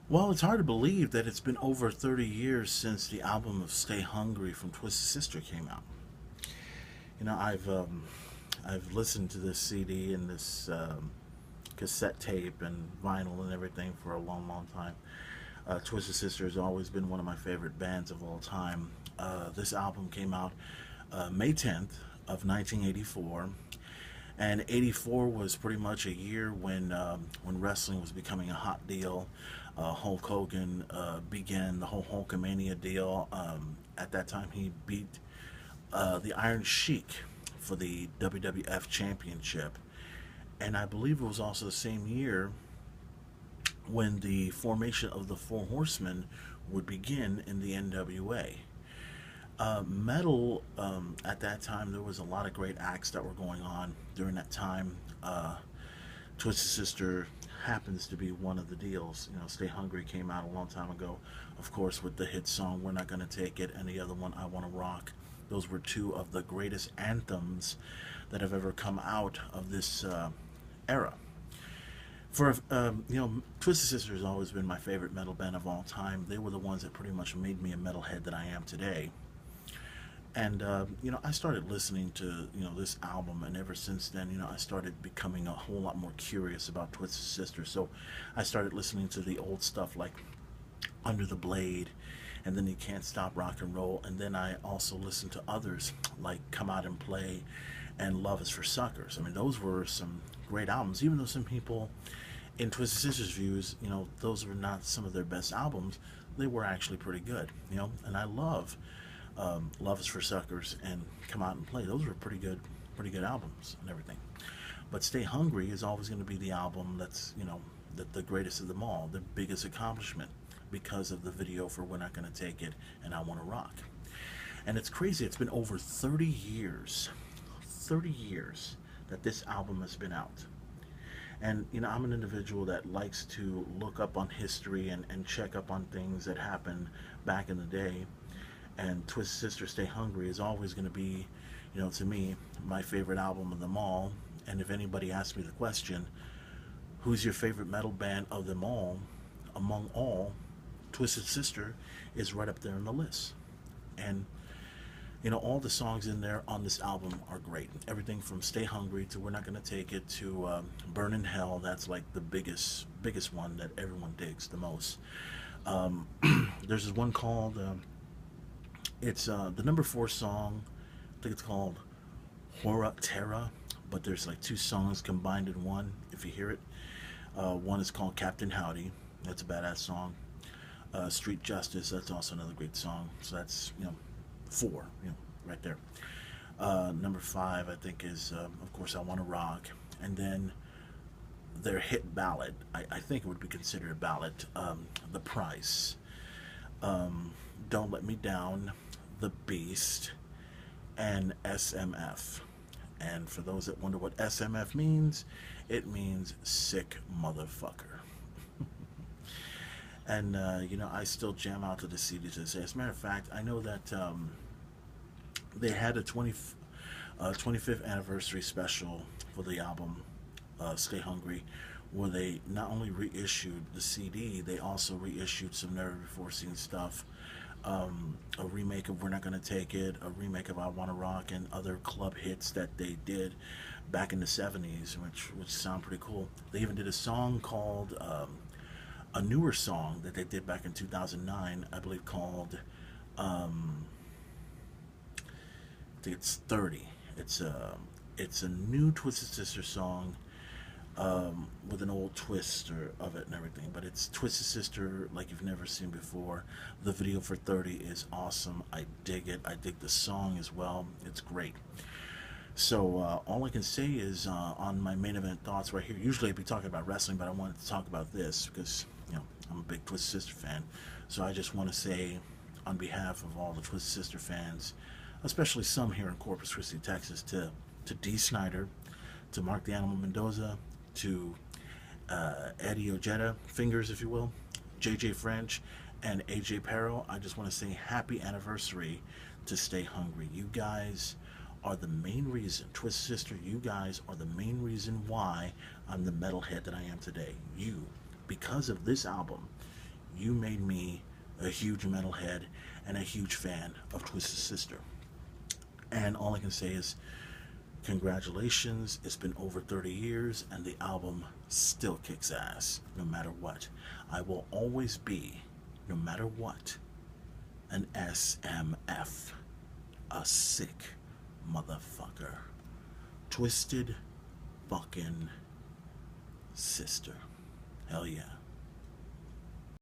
Well, it's hard to believe that it's been over 30 years since the album of Stay Hungry from Twisted Sister came out. You know, I've listened to this CD and this cassette tape and vinyl and everything for a long, long time. Twisted Sister has always been one of my favorite bands of all time. This album came out May 10th of 1984, and '84 was pretty much a year when wrestling was becoming a hot deal. Hulk Hogan began the whole Hulkamania deal. At that time, he beat the Iron Sheik for the WWF Championship, and I believe it was also the same year when the formation of the Four Horsemen would begin in the NWA. Metal, at that time, there was a lot of great acts that were going on during that time. Twisted Sister happens to be one of the deals. You know, Stay Hungry came out a long time ago, of course, with the hit song We're Not Gonna Take It, and the other one, I Wanna Rock. Those were two of the greatest anthems that have ever come out of this era. Twisted Sister has always been my favorite metal band of all time. They were the ones that pretty much made me a metalhead that I am today. And I started listening to this album, and ever since then, I started becoming a whole lot more curious about Twisted Sister. So I started listening to the old stuff like Under the Blade, and then You Can't Stop Rock and Roll, and then I also listened to others like Come Out and Play and Love Is for Suckers. I mean, those were some great albums, even though some people in Twisted Sister's views, those were not some of their best albums. They were actually pretty good, and I love Love Is for Suckers and Come Out and Play. Those were pretty good albums and everything. But Stay Hungry is always going to be the album that's, the greatest of them all, the biggest accomplishment because of the video for We're Not Gonna Take It and I Wanna Rock. And it's crazy, it's been over 30 years that this album has been out. And I'm an individual that likes to look up on history and check up on things that happened back in the day. And Twisted Sister Stay Hungry is always going to be, to me, my favorite album of them all. And if anybody asks me the question, who's your favorite metal band of them all, among all, Twisted Sister is right up there on the list. And all the songs in there on this album are great. Everything from Stay Hungry to We're Not Gonna Take It to Burn in Hell. That's like the biggest one that everyone digs the most. Um, there's this one called it's the number four song. I think it's called Hora Terra, but there's like two songs combined in one. If you hear it, one is called Captain Howdy. That's a badass song. Street Justice. That's also another great song. So that's four, right there. Number five, I think, is of course I Want to Rock, and then their hit ballad. I think it would be considered a ballad. The Price, Don't Let Me Down, The Beast, and SMF. And for those that wonder what SMF means, it means sick motherfucker. And I still jam out to the CD to this day. As a matter of fact, I know that they had a 25th anniversary special for the album Stay Hungry, where they not only reissued the CD, they also reissued some Never Before Seen stuff, a remake of We're Not Gonna Take It, a remake of I Wanna Rock, and other club hits that they did back in the '70s, which sound pretty cool. They even did a song called a newer song that they did back in 2009, I believe, called I think it's 30. It's a new Twisted Sister song with an old twist of it and everything. But it's Twisted Sister like you've never seen before. The video for 30 is awesome. I dig it. I dig the song as well. It's great. So all I can say is on my main event thoughts right here. Usually I'd be talking about wrestling, but I wanted to talk about this because I'm a big Twisted Sister fan. So I just want to say, on behalf of all the Twisted Sister fans, especially some here in Corpus Christi, Texas, to Dee Snider, to Mark the Animal Mendoza, to Eddie Ojeda, Fingers, if you will, JJ French, and AJ Perro, I just want to say happy anniversary to Stay Hungry. You guys are the main reason, Twisted Sister, you guys are the main reason why I'm the metalhead that I am today. Because of this album, you made me a huge metalhead and a huge fan of Twisted Sister. And all I can say is, congratulations. It's been over 30 years and the album still kicks ass no matter what. I will always be, no matter what, an SMF. A sick motherfucker. Twisted fucking Sister. Hell yeah.